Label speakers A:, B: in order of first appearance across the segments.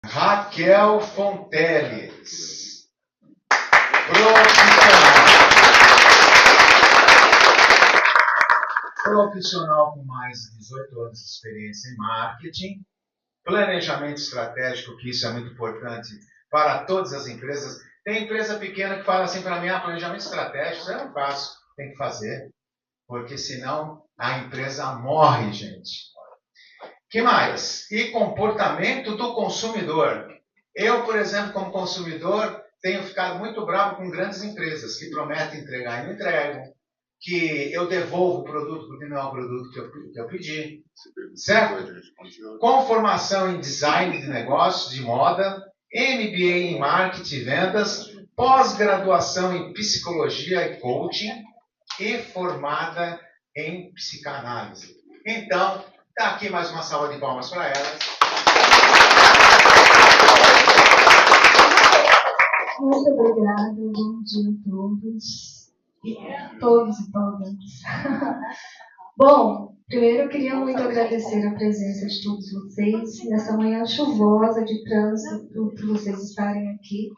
A: Raquel Fonteles, profissional com mais de 18 anos de experiência em marketing, planejamento estratégico, que isso é muito importante para todas as empresas. Tem empresa pequena que fala assim para mim, planejamento estratégico, eu não faço, tem que fazer, porque senão a empresa morre, gente. Que mais? E comportamento do consumidor. Eu, por exemplo, como consumidor, tenho ficado muito bravo com grandes empresas que prometem entregar e não entregam, que eu devolvo o produto porque não é o produto que eu pedi, certo? Com formação em design de negócios, de moda, MBA em marketing e vendas, pós-graduação em psicologia e coaching e formada em psicanálise. Então, está aqui mais uma salva de palmas para elas.
B: Muito obrigada, bom dia a todos. Todos e todas. Bom, primeiro eu queria muito agradecer a presença de todos vocês nessa manhã chuvosa de trânsito, por vocês estarem aqui.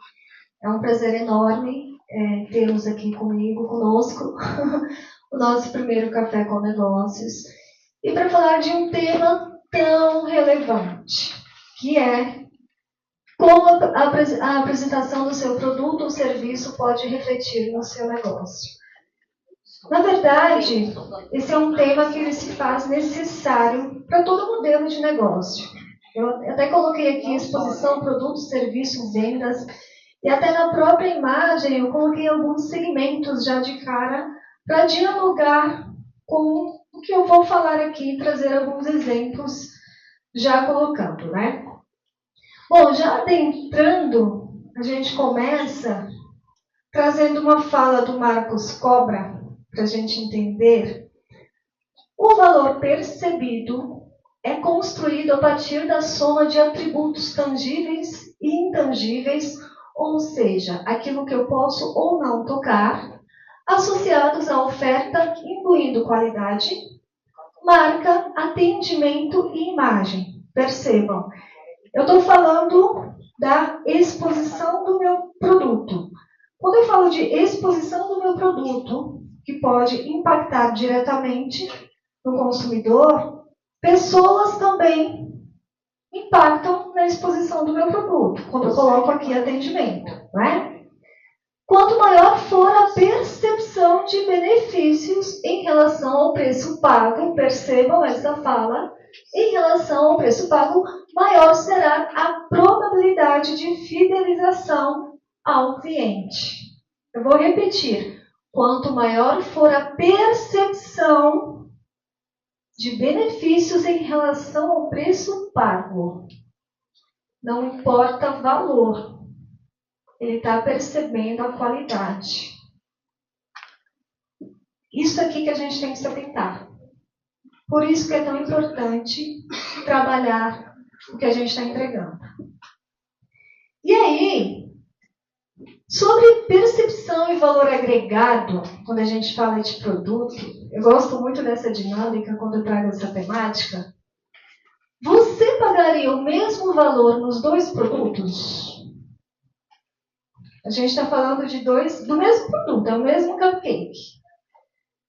B: É um prazer enorme termos aqui conosco, o nosso primeiro Café com Negócios. E para falar de um tema tão relevante, que é como a apresentação do seu produto ou serviço pode refletir no seu negócio. Na verdade, esse é um tema que ele se faz necessário para todo modelo de negócio. Eu até coloquei aqui exposição, produto, serviço, vendas, e até na própria imagem eu coloquei alguns segmentos já de cara para dialogar com o que eu vou falar aqui e trazer alguns exemplos já colocando, né? Bom, já adentrando, a gente começa trazendo uma fala do Marcos Cobra, para a gente entender. O valor percebido é construído a partir da soma de atributos tangíveis e intangíveis, ou seja, aquilo que eu posso ou não tocar, associados à oferta, incluindo qualidade, marca, atendimento e imagem. Percebam, eu estou falando da exposição do meu produto. Quando eu falo de exposição do meu produto, que pode impactar diretamente no consumidor, pessoas também impactam na exposição do meu produto, quando eu coloco aqui atendimento, né? Quanto maior for a percepção de benefícios em relação ao preço pago, percebam essa fala, em relação ao preço pago, maior será a probabilidade de fidelização ao cliente. Eu vou repetir. Quanto maior for a percepção de benefícios em relação ao preço pago, não importa o valor, ele está percebendo a qualidade. Isso aqui que a gente tem que se atentar. Por isso que é tão importante trabalhar o que a gente está entregando. E aí, sobre percepção e valor agregado, quando a gente fala de produto, eu gosto muito dessa dinâmica quando eu trago essa temática. Você pagaria o mesmo valor nos dois produtos? A gente está falando do mesmo produto, é o mesmo cupcake.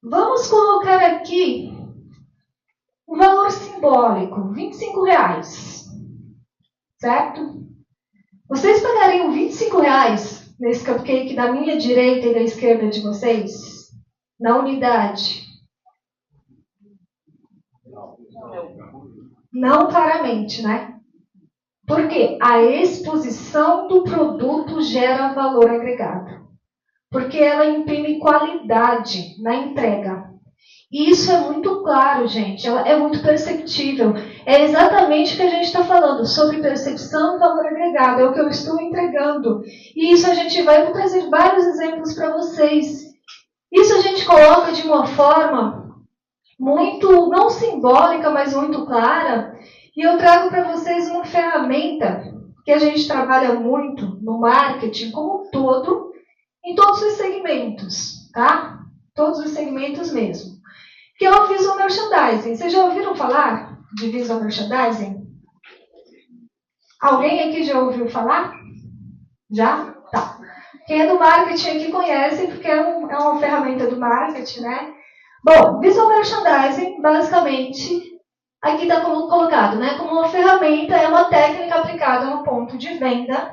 B: Vamos colocar aqui um valor simbólico, R$25. Certo? Vocês pagariam R$25 nesse cupcake da minha direita e da esquerda de vocês? Na unidade? Não claramente, né? Porque a exposição do produto gera valor agregado. Porque ela imprime qualidade na entrega. E isso é muito claro, gente. É muito perceptível. É exatamente o que a gente está falando, sobre percepção e valor agregado. É o que eu estou entregando. E isso a gente vai trazer vários exemplos para vocês. Isso a gente coloca de uma forma muito, não simbólica, mas muito clara. E eu trago para vocês uma ferramenta que a gente trabalha muito no marketing como um todo, em todos os segmentos, tá? Todos os segmentos mesmo. Que é o Visual Merchandising. Vocês já ouviram falar de Visual Merchandising? Alguém aqui já ouviu falar? Já? Tá. Quem é do marketing aqui conhece, porque é uma ferramenta do marketing, né? Bom, Visual Merchandising, basicamente, aqui está colocado, né? Como uma ferramenta, é uma técnica aplicada no ponto de venda.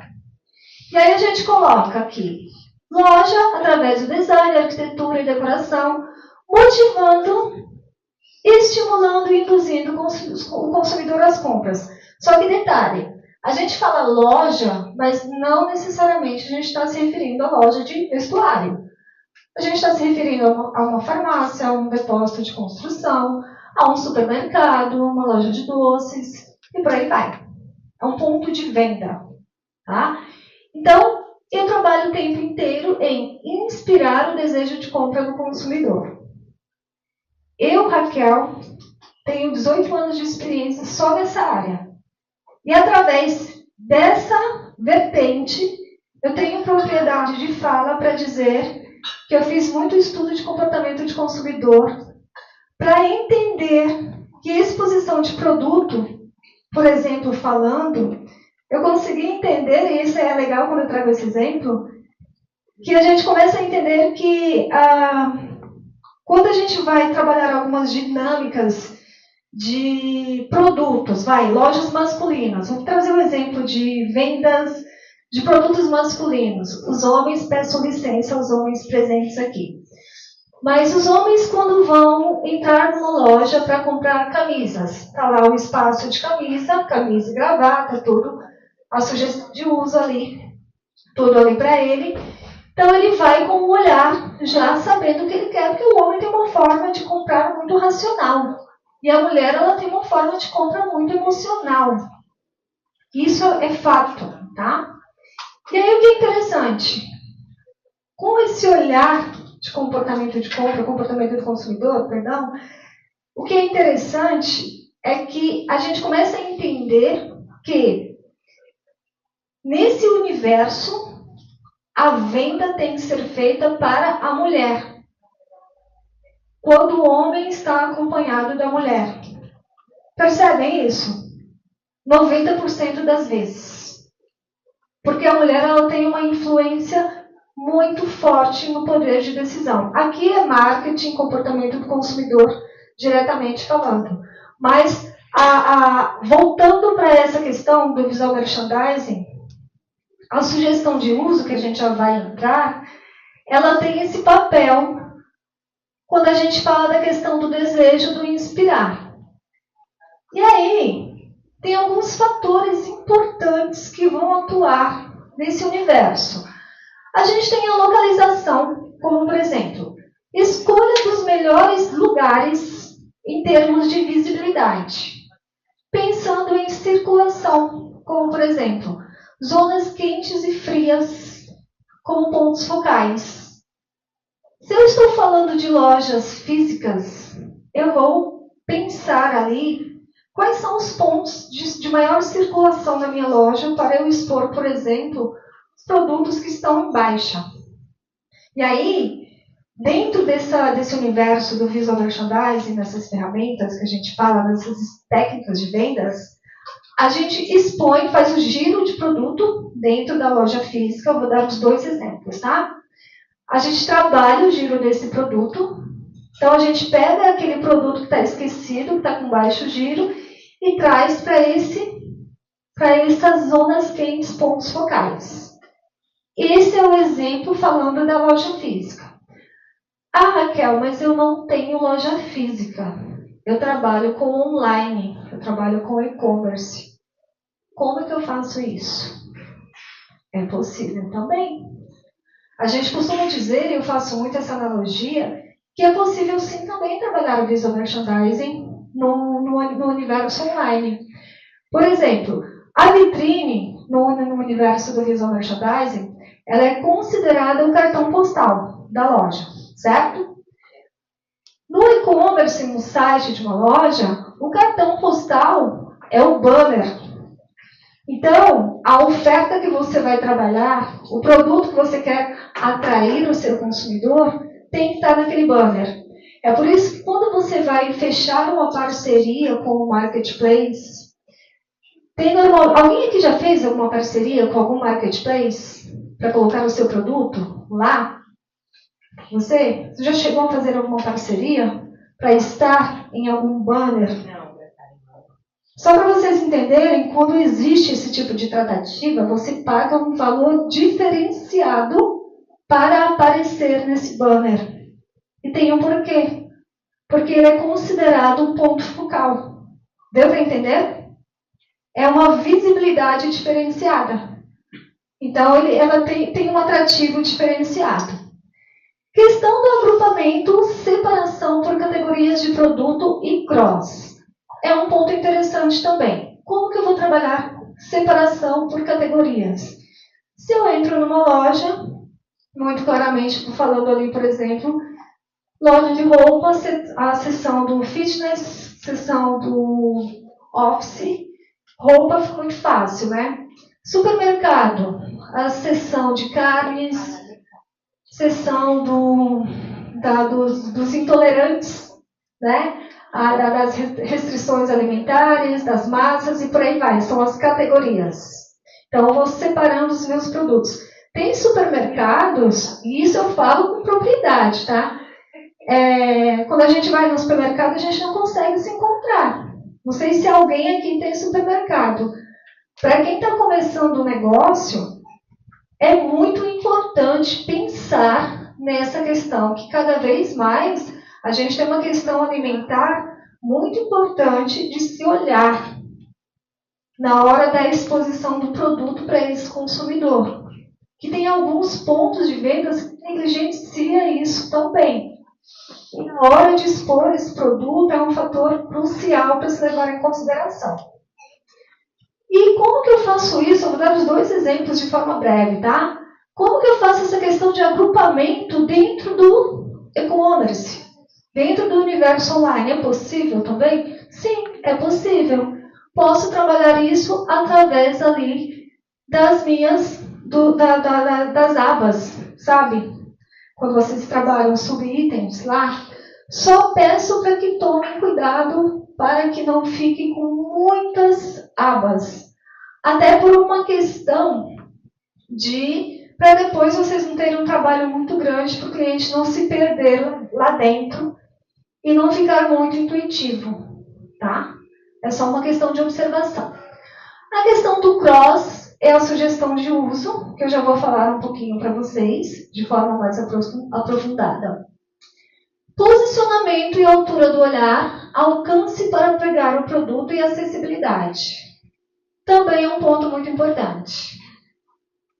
B: E aí a gente coloca aqui, loja, através do design, arquitetura e decoração, motivando, estimulando e induzindo o consumidor às compras. Só que detalhe, a gente fala loja, mas não necessariamente a gente está se referindo à loja de vestuário. A gente está se referindo a uma farmácia, a um depósito de construção, a um supermercado, uma loja de doces e por aí vai. É um ponto de venda. Tá? Então, eu trabalho o tempo inteiro em inspirar o desejo de compra do consumidor. Eu, Raquel, tenho 18 anos de experiência só nessa área. E através dessa vertente, eu tenho propriedade de fala para dizer que eu fiz muito estudo de comportamento de consumidor para entender que exposição de produto, por exemplo, falando, eu consegui entender, e isso é legal quando eu trago esse exemplo, que a gente começa a entender que quando a gente vai trabalhar algumas dinâmicas de produtos, lojas masculinas, vou trazer um exemplo de vendas de produtos masculinos. Os homens, peço licença aos homens presentes aqui. Mas os homens, quando vão entrar numa loja para comprar camisas, está lá o espaço de camisa e gravata, tudo, a sugestão de uso ali, tudo ali para ele. Então ele vai com um olhar, já sabendo o que ele quer, porque o homem tem uma forma de comprar muito racional. E a mulher, ela tem uma forma de compra muito emocional. Isso é fato, tá? E aí o que é interessante? Com esse olhar de comportamento de compra, comportamento do consumidor, perdão, o que é interessante é que a gente começa a entender que nesse universo a venda tem que ser feita para a mulher, quando o homem está acompanhado da mulher. Percebem isso? 90% das vezes. Porque a mulher, ela tem uma influência muito forte no poder de decisão. Aqui é marketing, comportamento do consumidor, diretamente falando. Mas, voltando para essa questão do visual merchandising, a sugestão de uso, que a gente já vai entrar, ela tem esse papel quando a gente fala da questão do desejo, do inspirar. E aí, tem alguns fatores importantes que vão atuar nesse universo. A gente tem a localização, como por exemplo, escolha dos melhores lugares em termos de visibilidade. Pensando em circulação, como por exemplo, zonas quentes e frias como pontos focais. Se eu estou falando de lojas físicas, eu vou pensar ali quais são os pontos de maior circulação na minha loja para eu expor, por exemplo, os produtos que estão em baixa. E aí, dentro desse universo do visual merchandising, dessas ferramentas que a gente fala, dessas técnicas de vendas, a gente expõe, faz o giro de produto dentro da loja física. Eu vou dar os 2 exemplos, tá? A gente trabalha o giro desse produto. Então, a gente pega aquele produto que está esquecido, que está com baixo giro, e traz para essas zonas quentes, pontos focais. Esse é o exemplo falando da loja física. Ah, Raquel, mas eu não tenho loja física. Eu trabalho com online, eu trabalho com e-commerce. Como é que eu faço isso? É possível também. A gente costuma dizer, e eu faço muito essa analogia, que é possível sim também trabalhar o visual merchandising no universo online. Por exemplo, a vitrine no universo do visual merchandising, ela é considerada o cartão postal da loja, certo? No e-commerce, no site de uma loja, o cartão postal é o banner. Então, a oferta que você vai trabalhar, o produto que você quer atrair o seu consumidor, tem que estar naquele banner. É por isso que quando você vai fechar uma parceria com o marketplace, Alguém aqui já fez alguma parceria com algum marketplace para colocar o seu produto lá? Você já chegou a fazer alguma parceria para estar em algum banner? Não. Só para vocês entenderem, quando existe esse tipo de tratativa, você paga um valor diferenciado para aparecer nesse banner. E tem um porquê. Porque ele é considerado um ponto focal. Deu para entender? É uma visibilidade diferenciada. Então, ela tem um atrativo diferenciado. Questão do agrupamento, separação por categorias de produto e cross. É um ponto interessante também. Como que eu vou trabalhar separação por categorias? Se eu entro numa loja, muito claramente, estou falando ali, por exemplo, loja de roupa, a seção do fitness, seção do office, roupa fica muito fácil, né? Supermercado, a seção de carnes, seção dos intolerantes, né? Das restrições alimentares, das massas e por aí vai. São as categorias. Então, eu vou separando os meus produtos. Tem supermercados, e isso eu falo com propriedade, tá? Quando a gente vai no supermercado, a gente não consegue se encontrar. Não sei se alguém aqui tem supermercado. Para quem está começando um negócio, é muito importante pensar nessa questão, que cada vez mais a gente tem uma questão alimentar muito importante de se olhar na hora da exposição do produto para esse consumidor. Que tem alguns pontos de vendas que negligencia isso também. E na hora de expor esse produto é um fator crucial para se levar em consideração. E como que eu faço isso? Eu vou dar os 2 exemplos de forma breve, tá? Como que eu faço essa questão de agrupamento dentro do e-commerce? Dentro do universo online, é possível também? Sim, é possível. Posso trabalhar isso através ali das das abas, sabe? Quando vocês trabalham sub-itens lá, só peço para que tomem cuidado para que não fiquem com muitas abas. Até por uma questão para depois vocês não terem um trabalho muito grande para o cliente não se perder lá dentro e não ficar muito intuitivo, tá? É só uma questão de observação. A questão do cross é a sugestão de uso, que eu já vou falar um pouquinho para vocês, de forma mais aprofundada. Posicionamento e altura do olhar, alcance para pegar o produto e acessibilidade. Também é um ponto muito importante.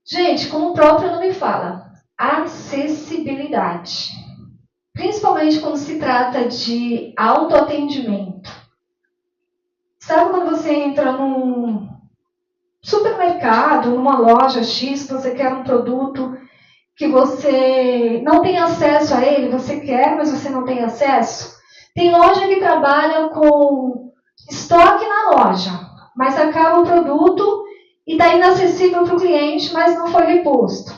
B: Gente, como o próprio nome fala, acessibilidade. Principalmente quando se trata de autoatendimento. Sabe quando você entra num supermercado, numa loja X, você quer um produto que você não tem acesso a ele, você quer, mas você não tem acesso? Tem loja que trabalha com estoque na loja, mas acaba o produto e está inacessível para o cliente, mas não foi reposto.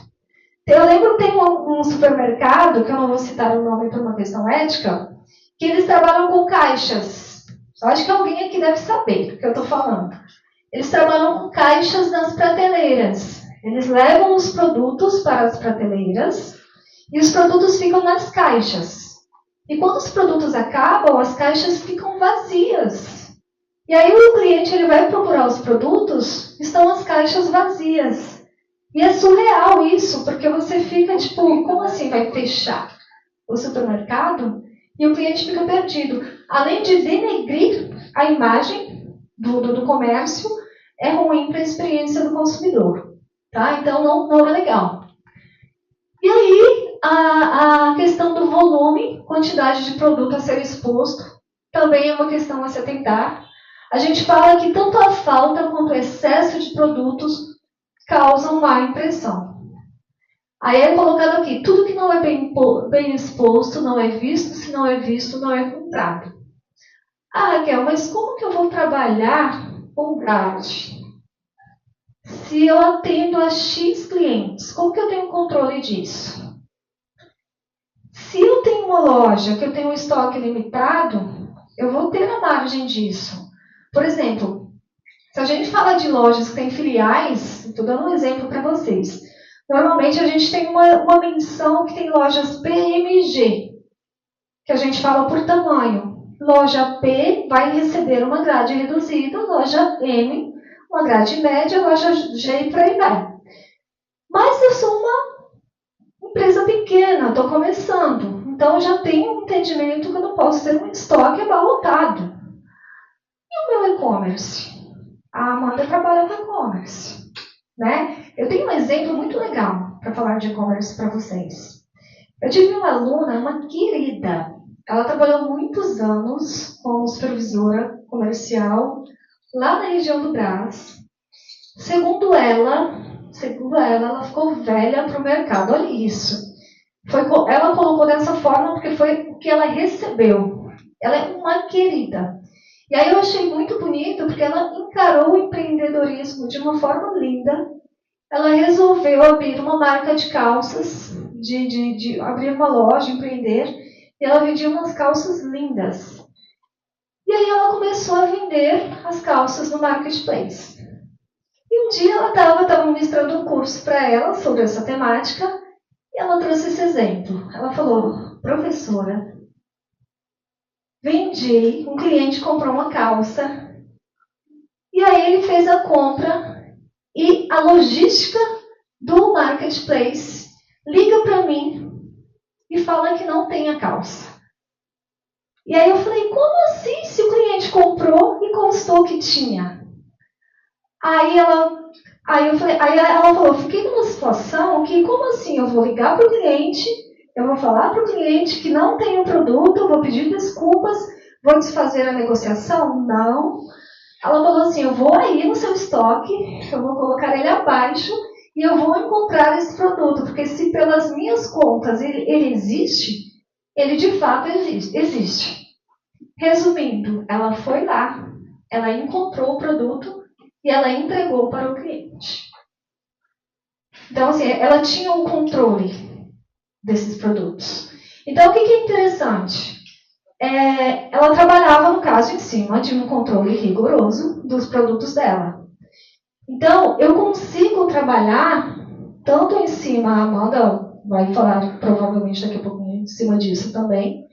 B: Eu lembro que tem um supermercado, que eu não vou citar o nome por uma questão ética, que eles trabalham com caixas. Eu acho que alguém aqui deve saber do que eu estou falando. Eles trabalham com caixas nas prateleiras. Eles levam os produtos para as prateleiras e os produtos ficam nas caixas. E quando os produtos acabam, as caixas ficam vazias. E aí o cliente ele vai procurar os produtos, estão as caixas vazias. E é surreal isso, porque você fica tipo, como assim vai fechar o supermercado? E o cliente fica perdido. Além de denegrir a imagem do comércio, é ruim para a experiência do consumidor. Tá? Então não é legal. E aí, a questão do volume, quantidade de produto a ser exposto, também é uma questão a se atentar. A gente fala que tanto a falta quanto o excesso de produtos causam má impressão. Aí é colocado aqui, tudo que não é bem exposto não é visto, se não é visto, não é comprado. Ah, Raquel, mas como que eu vou trabalhar com grade? Se eu atendo a X clientes, como que eu tenho controle disso? Se eu tenho uma loja que eu tenho um estoque limitado, eu vou ter a margem disso. Por exemplo, Se a gente fala de lojas que têm filiais, estou dando um exemplo para vocês. Normalmente a gente tem uma menção que tem lojas PMG, que a gente fala por tamanho. Loja P vai receber uma grade reduzida, loja M, uma grade média, loja G e por aí vai. Mas eu sou uma empresa pequena, estou começando. Então eu já tenho um entendimento que eu não posso ter um estoque abarrotado. E o meu e-commerce? A Amanda trabalha com e-commerce, né? Eu tenho um exemplo muito legal para falar de e-commerce para vocês. Eu tive uma aluna, uma querida. Ela trabalhou muitos anos como supervisora comercial lá na região do Brás. Segundo ela, ela ficou velha para o mercado. Olha isso. Ela colocou dessa forma porque foi o que ela recebeu. Ela é uma querida. E aí eu achei muito bonito porque ela encarou o empreendedorismo de uma forma linda. Ela resolveu abrir uma marca de calças, de abrir uma loja, empreender. E ela vendia umas calças lindas. E aí ela começou a vender as calças no marketplace. E um dia ela estava ministrando um curso para ela sobre essa temática. E ela trouxe esse exemplo. Ela falou, professora, vendi, um cliente comprou uma calça. E aí ele fez a compra. E a logística do marketplace liga para mim e fala que não tem a calça. E aí eu falei, como assim se o cliente comprou e constou que tinha? Aí ela falou, fiquei numa situação que, como assim, eu vou ligar para o cliente, eu vou falar para o cliente que não tem o produto, vou pedir desculpas, vou desfazer a negociação? Não. Ela falou assim, eu vou aí no seu estoque, eu vou colocar ele abaixo e eu vou encontrar esse produto, porque se pelas minhas contas ele existe, ele de fato existe. Resumindo, ela foi lá, ela encontrou o produto e ela entregou para o cliente. Então, assim, ela tinha um controle desses produtos. Então, o que é interessante? Ela trabalhava, no caso, em cima de um controle rigoroso dos produtos dela. Então, eu consigo trabalhar tanto em cima, a Amanda vai falar provavelmente daqui a pouquinho em cima disso também,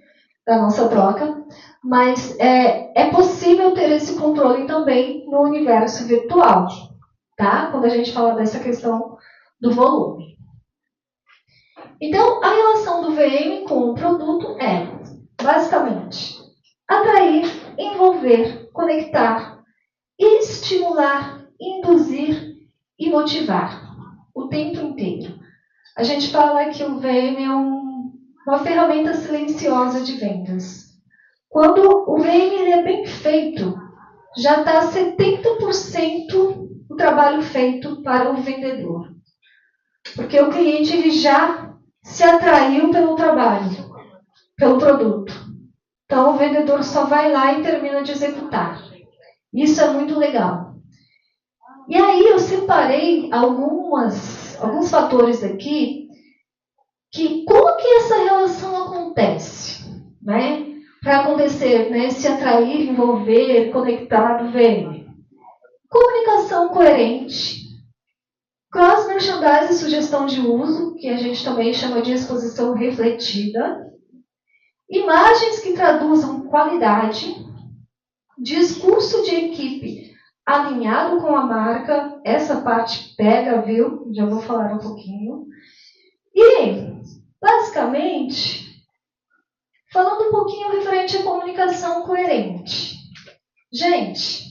B: da nossa troca, mas é possível ter esse controle também no universo virtual, tá? Quando a gente fala dessa questão do volume. Então, a relação do VM com o produto é, basicamente, atrair, envolver, conectar, estimular, induzir e motivar o tempo inteiro. A gente fala que o VM é uma ferramenta silenciosa de vendas. Quando o VM é bem feito, já está 70% do trabalho feito para o vendedor. Porque o cliente ele já se atraiu pelo trabalho, pelo produto. Então, o vendedor só vai lá e termina de executar. Isso é muito legal. E aí, eu separei alguns fatores aqui, que como que essa relação acontece, né? Para acontecer, né? Se atrair, envolver, conectar no VM. Comunicação coerente, cross-merchandising e sugestão de uso, que a gente também chama de exposição refletida, imagens que traduzam qualidade, discurso de equipe alinhado com a marca, essa parte pega, viu? Já vou falar um pouquinho. E, basicamente, falando um pouquinho referente à comunicação coerente. Gente,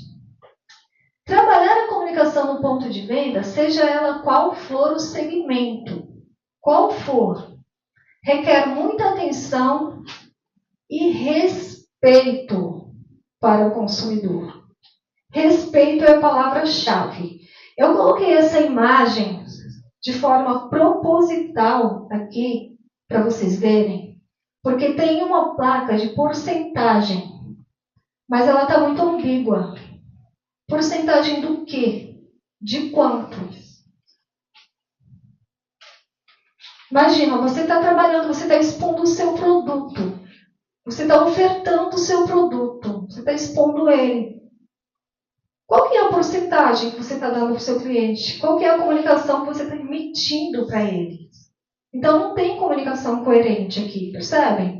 B: trabalhar a comunicação no ponto de venda, seja ela qual for o segmento, qual for, requer muita atenção e respeito para o consumidor. Respeito é a palavra-chave. Eu coloquei essa imagem de forma proposital aqui, para vocês verem, porque tem uma placa de porcentagem, mas ela está muito ambígua. Porcentagem do quê? De quanto? Imagina, você está trabalhando, você está expondo o seu produto. Você está ofertando o seu produto. Você está expondo ele. Qual que é a a porcentagem que você está dando para o seu cliente? Qual que é a comunicação que você está emitindo para ele? Então, não tem comunicação coerente aqui, percebem?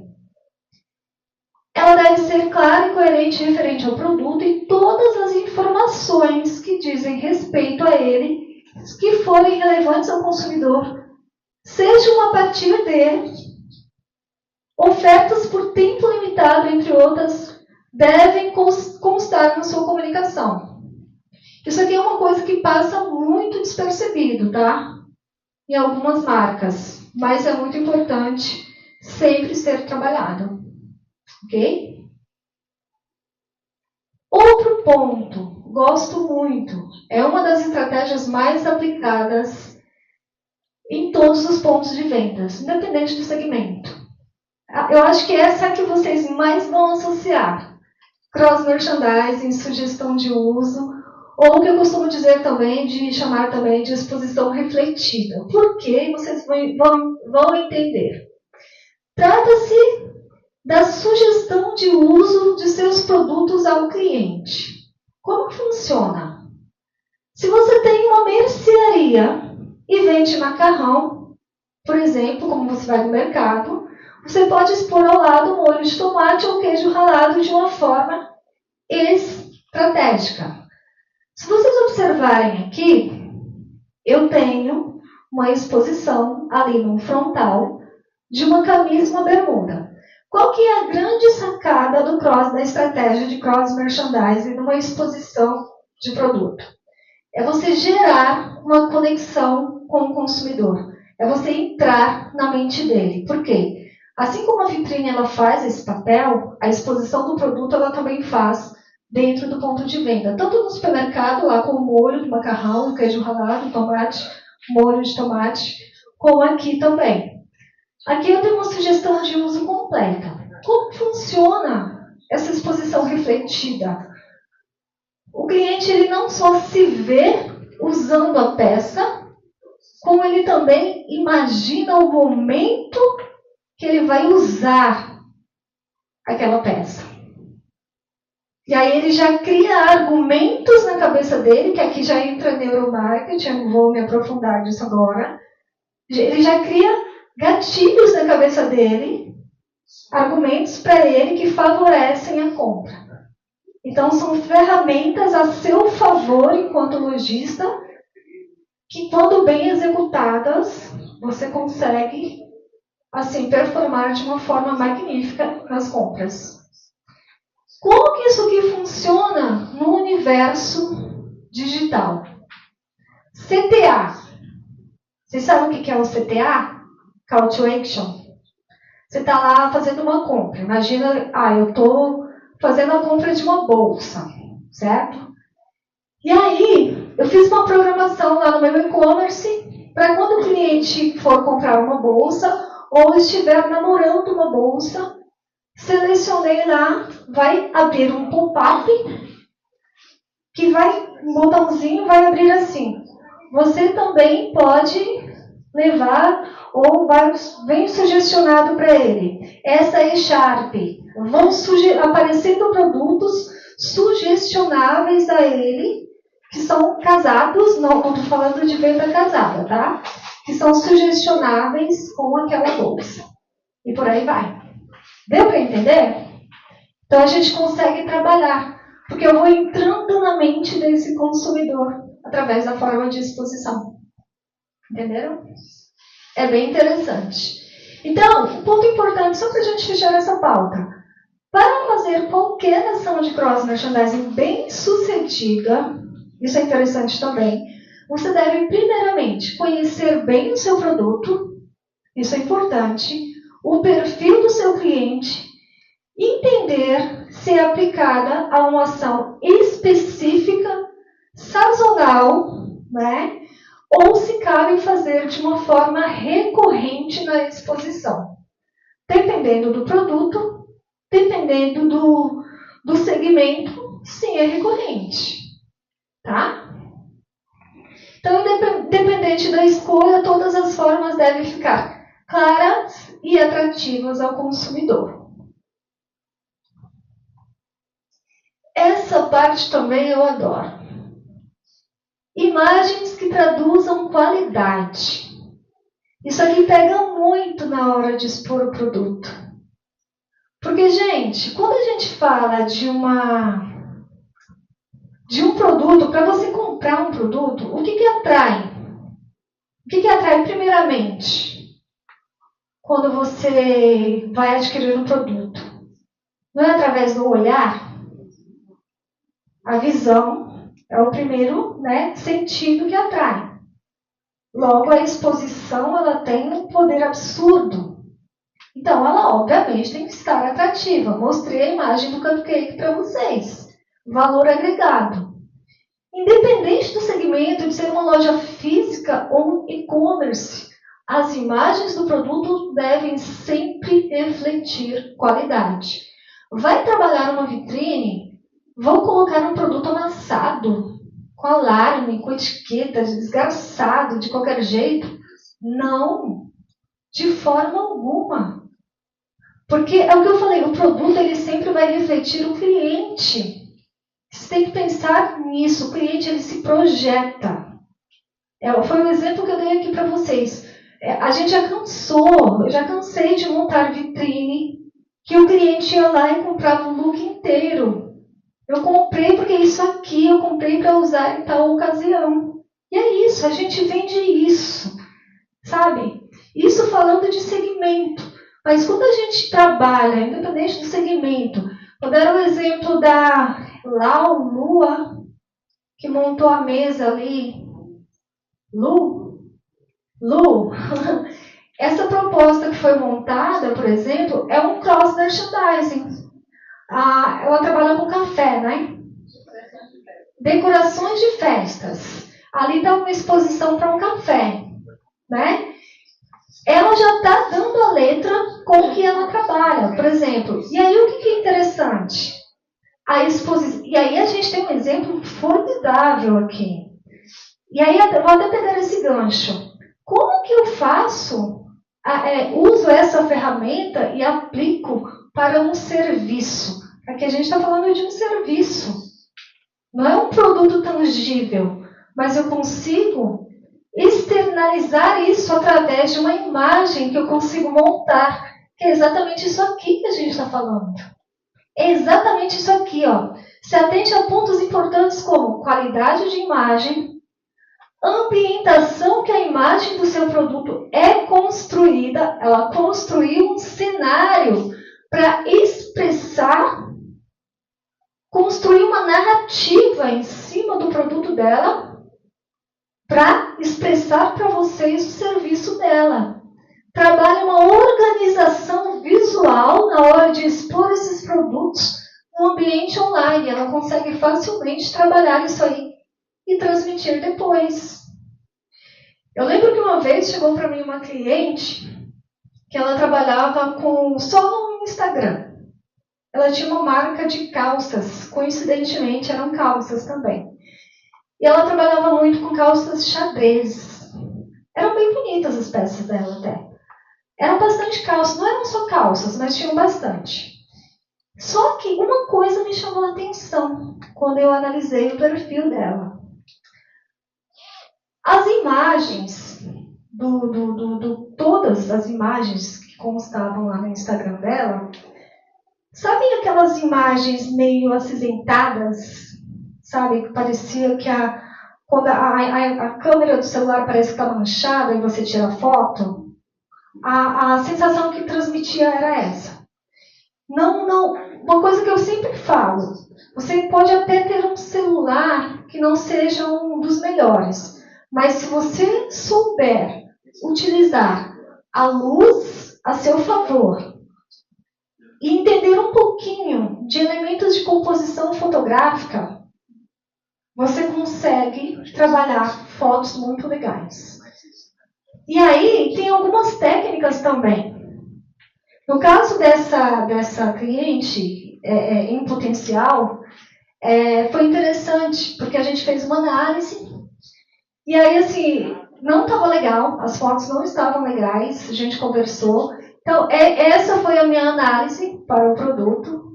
B: Ela deve ser clara e coerente referente ao produto e todas as informações que dizem respeito a ele, que forem relevantes ao consumidor, sejam a partir dele, ofertas por tempo limitado, entre outras, devem constar na sua comunicação. Isso aqui é uma coisa que passa muito despercebido, tá? Em algumas marcas, mas é muito importante sempre ser trabalhado. Ok? Outro ponto, gosto muito, é uma das estratégias mais aplicadas em todos os pontos de vendas, independente do segmento. Eu acho que essa é a que vocês mais vão associar. Cross-merchandising, sugestão de uso, ou o que eu costumo dizer também, de chamar também de exposição refletida. Por quê? Vocês vão entender. Trata-se da sugestão de uso de seus produtos ao cliente. Como funciona? Se você tem uma mercearia e vende macarrão, por exemplo, como você vai no mercado, você pode expor ao lado um molho de tomate ou queijo ralado de uma forma estratégica. Se vocês observarem aqui, eu tenho uma exposição ali no frontal de uma camisa e uma bermuda. Qual que é a grande sacada da estratégia de cross-merchandising numa exposição de produto? É você gerar uma conexão com o consumidor. É você entrar na mente dele. Por quê? Assim como a vitrine ela faz esse papel, a exposição do produto ela também faz dentro do ponto de venda. Tanto no supermercado, lá com o molho do macarrão, o queijo ralado, tomate, molho de tomate, como aqui também. Aqui eu tenho uma sugestão de uso completa. Como funciona essa exposição refletida? O cliente ele não só se vê usando a peça, como ele também imagina o momento que ele vai usar aquela peça. E aí ele já cria argumentos na cabeça dele, que aqui já entra neuromarketing, eu não vou me aprofundar nisso agora. Ele já cria gatilhos na cabeça dele, argumentos para ele que favorecem a compra. Então, são ferramentas a seu favor enquanto lojista, que quando bem executadas, você consegue, assim, performar de uma forma magnífica nas compras. Como que isso aqui funciona no universo digital? CTA. Vocês sabem o que é o CTA? Call to Action. Você está lá fazendo uma compra. Imagina, eu estou fazendo a compra de uma bolsa, certo? E aí, eu fiz uma programação lá no meu e-commerce para quando o cliente for comprar uma bolsa ou estiver namorando uma bolsa, selecionei lá, vai abrir um pop-up que um botãozinho vai abrir assim. Você também pode levar ou vem sugestionado para ele. Essa e-Sharp. Vão aparecendo produtos sugestionáveis a ele, que são casados, não estou falando de venda casada, tá? Que são sugestionáveis com aquela bolsa. E por aí vai. Deu para entender? Então a gente consegue trabalhar, porque eu vou entrando na mente desse consumidor através da forma de exposição. Entenderam? É bem interessante. Então, um ponto importante, só para a gente fechar essa pauta. Para fazer qualquer ação de cross-merchandising bem sucedida, isso é interessante também, você deve primeiramente conhecer bem o seu produto, isso é importante, o perfil do seu cliente, entender se é aplicada a uma ação específica, sazonal, né? Ou se cabe fazer de uma forma recorrente na exposição. Dependendo do produto, dependendo do segmento, sim, é recorrente. Tá? Então, independente da escolha, todas as formas devem ficar claras e atrativas ao consumidor. Essa parte também eu adoro. Imagens que traduzam qualidade. Isso aqui pega muito na hora de expor o produto. Porque, gente, quando a gente fala de um produto, para você comprar um produto, o que atrai? O que atrai primeiramente quando você vai adquirir um produto? Não é através do olhar? A visão é o primeiro, sentido que atrai. Logo, a exposição ela tem um poder absurdo. Então, ela obviamente tem que estar atrativa. Mostrei a imagem do cupcake para vocês. Valor agregado. Independente do segmento, de ser uma loja física ou e-commerce, as imagens do produto devem sempre refletir qualidade. Vai trabalhar uma vitrine? Vou colocar um produto amassado, com alarme, com etiqueta, desgraçado, de qualquer jeito? Não, de forma alguma. Porque é o que eu falei, o produto ele sempre vai refletir o cliente. Você tem que pensar nisso, o cliente ele se projeta. Foi um exemplo que eu dei aqui para vocês. A gente já cansou, eu já cansei de montar vitrine, que o cliente ia lá e comprava o look inteiro. Eu comprei porque isso aqui, eu comprei para usar em tal ocasião. E é isso, a gente vende isso, sabe? Isso falando de segmento. Mas quando a gente trabalha, independente do segmento, vou dar o exemplo da Lua, que montou a mesa ali. Lu, essa proposta que foi montada, por exemplo, é um cross-merchandising. Ela trabalha com café, né? Decorações de festas. Ali dá uma exposição para um café, né? Ela já está dando a letra com o que ela trabalha, por exemplo. E aí o que é interessante? A exposição. E aí a gente tem um exemplo formidável aqui. E aí eu vou até pegar esse gancho. Como que eu faço, uso essa ferramenta e aplico para um serviço? Aqui a gente está falando de um serviço. Não é um produto tangível, mas eu consigo externalizar isso através de uma imagem que eu consigo montar, que é exatamente isso aqui que a gente está falando. É exatamente isso aqui, ó. Se atende a pontos importantes como qualidade de imagem, ambientação que a imagem do seu produto é construída, ela construiu um cenário para expressar, construir uma narrativa em cima do produto dela, para expressar para vocês o serviço dela. Trabalha uma organização visual na hora de expor esses produtos no ambiente online. Ela consegue facilmente trabalhar isso aí e transmitir depois. Eu lembro que uma vez chegou para mim uma cliente que ela trabalhava só no Instagram. Ela tinha uma marca de calças, coincidentemente eram calças também. E ela trabalhava muito com calças xadrez. Eram bem bonitas as peças dela até. Eram bastante calças, não eram só calças, mas tinham bastante. Só que uma coisa me chamou a atenção quando eu analisei o perfil dela. As imagens, todas as imagens que constavam lá no Instagram dela, sabem aquelas imagens meio acinzentadas? Sabe, que parecia que quando a câmera do celular parece que está manchada e você tira a foto, a sensação que transmitia era essa. Não, uma coisa que eu sempre falo, você pode até ter um celular que não seja um dos melhores, mas se você souber utilizar a luz a seu favor e entender um pouquinho de elementos de composição fotográfica, você consegue trabalhar fotos muito legais. E aí, tem algumas técnicas também. No caso dessa cliente em potencial, foi interessante, porque a gente fez uma análise, e aí, assim, não estava legal, as fotos não estavam legais, a gente conversou. Então, essa foi a minha análise para o produto.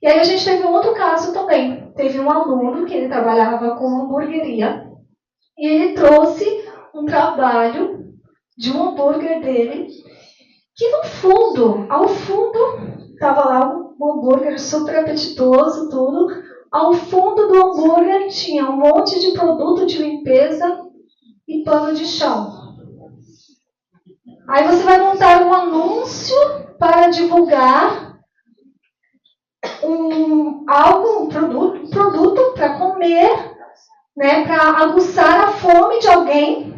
B: E aí a gente teve um outro caso também. Teve um aluno que ele trabalhava com hamburgueria. E ele trouxe um trabalho de um hambúrguer dele, que no fundo, ao fundo, estava lá um hambúrguer super apetitoso, tudo. Ao fundo do hambúrguer tinha um monte de produto de limpeza e pano de chão. Aí você vai montar um anúncio para divulgar um produto para comer, né, para aguçar a fome de alguém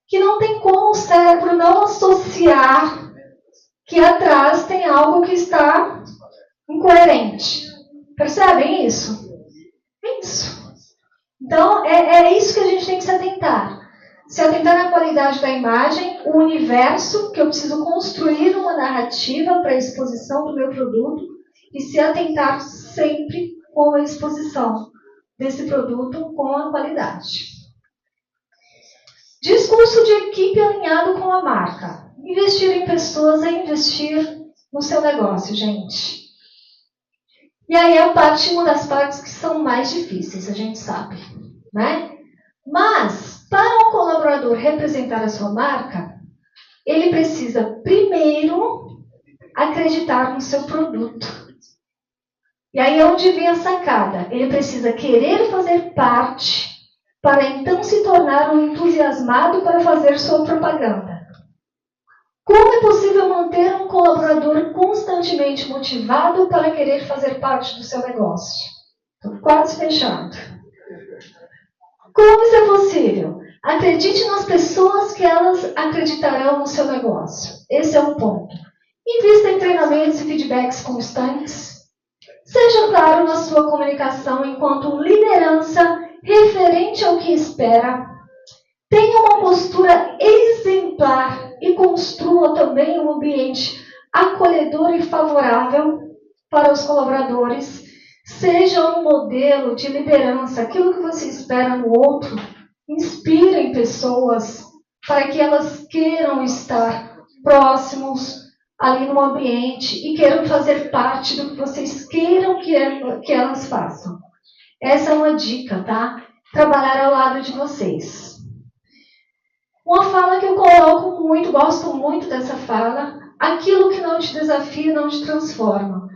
B: que não tem como o cérebro não associar que atrás tem algo que está incoerente. Percebem isso? Isso. Então, é isso que a gente tem que se atentar. Se atentar na qualidade da imagem, o universo, que eu preciso construir uma narrativa para a exposição do meu produto, e se atentar sempre com a exposição desse produto com a qualidade. Discurso de equipe alinhado com a marca. Investir em pessoas é investir no seu negócio, gente. E aí é uma das partes que são mais difíceis, a gente sabe, né? Mas, para um colaborador representar a sua marca, ele precisa primeiro acreditar no seu produto. E aí é onde vem a sacada. Ele precisa querer fazer parte para então se tornar um entusiasmado para fazer sua propaganda. Como é possível manter um colaborador constantemente motivado para querer fazer parte do seu negócio? Estou quase fechando. Como isso é possível? Acredite nas pessoas que elas acreditarão no seu negócio. Esse é um ponto. Invista em treinamentos e feedbacks constantes. Seja claro na sua comunicação enquanto liderança referente ao que espera. Tenha uma postura exemplar e construa também um ambiente acolhedor e favorável para os colaboradores. Seja um modelo de liderança, aquilo que você espera no outro. Inspirem pessoas para que elas queiram estar próximos ali no ambiente e queiram fazer parte do que vocês queiram que elas façam. Essa é uma dica, tá? Trabalhar ao lado de vocês. Uma fala que eu coloco muito, gosto muito dessa fala, aquilo que não te desafia não te transforma.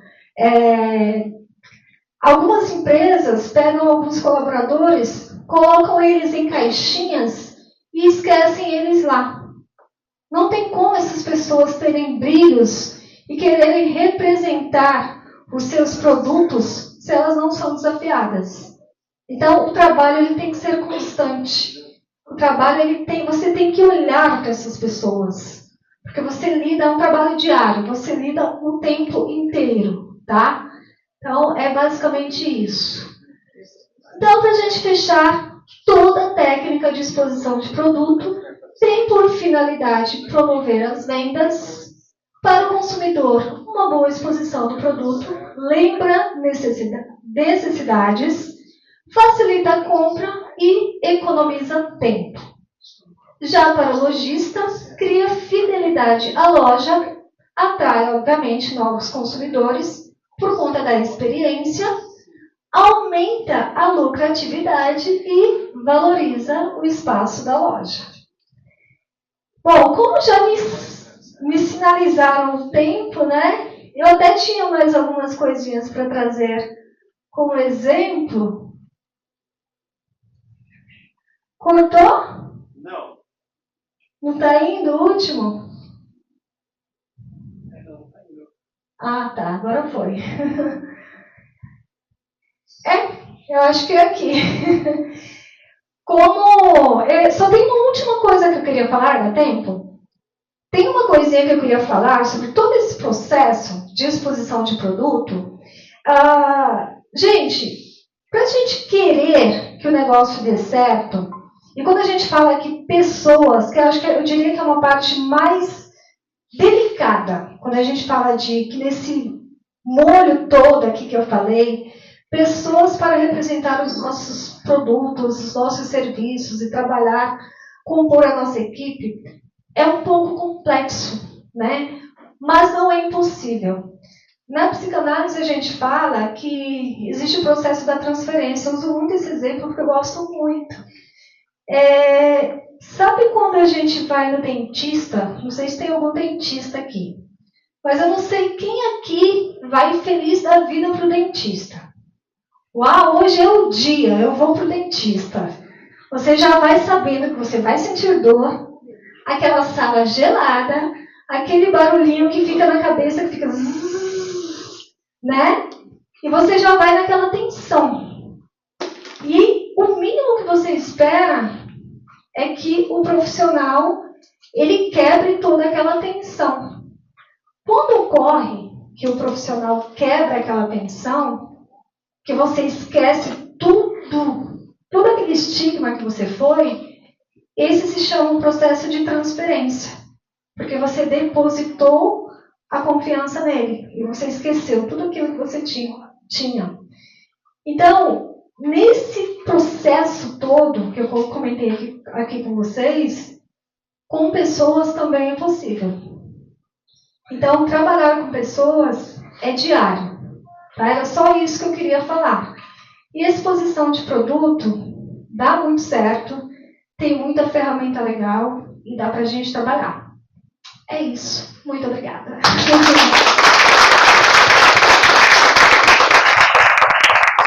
B: Algumas empresas pegam alguns colaboradores, colocam eles em caixinhas e esquecem eles lá. Não tem como essas pessoas terem brilhos e quererem representar os seus produtos se elas não são desafiadas. Então, o trabalho ele tem que ser constante. O trabalho você tem que olhar para essas pessoas. Porque você lida, é um trabalho diário, você lida o tempo inteiro, tá? Então, é basicamente isso. Então, para a gente fechar, toda técnica de exposição de produto tem por finalidade promover as vendas para o consumidor. Uma boa exposição do produto lembra necessidades, facilita a compra e economiza tempo. Já para o lojista, cria fidelidade à loja, atrai, obviamente, novos consumidores por conta da experiência, aumenta a lucratividade e valoriza o espaço da loja. Bom, como já me sinalizaram o tempo, né? Eu até tinha mais algumas coisinhas para trazer como exemplo. Cortou?
C: Não.
B: Não está indo o último? Ah, tá. Agora foi. Eu acho que é aqui. Só tem uma última coisa que eu queria falar, dá tempo? Tem uma coisinha que eu queria falar sobre todo esse processo de exposição de produto. Gente, para a gente querer que o negócio dê certo, e quando a gente fala que pessoas, que eu diria que é uma parte mais delicada, quando a gente fala que nesse molho todo aqui que eu falei, pessoas para representar os nossos produtos, os nossos serviços e trabalhar, compor a nossa equipe, é um pouco complexo, né? Mas não é impossível. Na psicanálise a gente fala que existe o processo da transferência. Eu uso muito esse exemplo porque eu gosto muito. Sabe quando a gente vai no dentista? Não sei se tem algum dentista aqui. Mas eu não sei quem aqui vai feliz da vida para o dentista. Uau, hoje é o dia, eu vou para o dentista. Você já vai sabendo que você vai sentir dor, aquela sala gelada, aquele barulhinho que fica na cabeça, que fica zzz, né? E você já vai naquela tensão. E o mínimo que você espera é que o profissional, ele quebre toda aquela tensão. Quando ocorre que o profissional quebra aquela tensão, que você esquece todo aquele estigma que você foi, esse se chama um processo de transferência. Porque você depositou a confiança nele e você esqueceu tudo aquilo que você tinha. Então, nesse processo todo que eu comentei aqui com vocês, com pessoas também é possível. Então, trabalhar com pessoas é diário. Tá? Era só isso que eu queria falar. E a exposição de produto dá muito certo, tem muita ferramenta legal e dá pra gente trabalhar. É isso. Muito obrigada.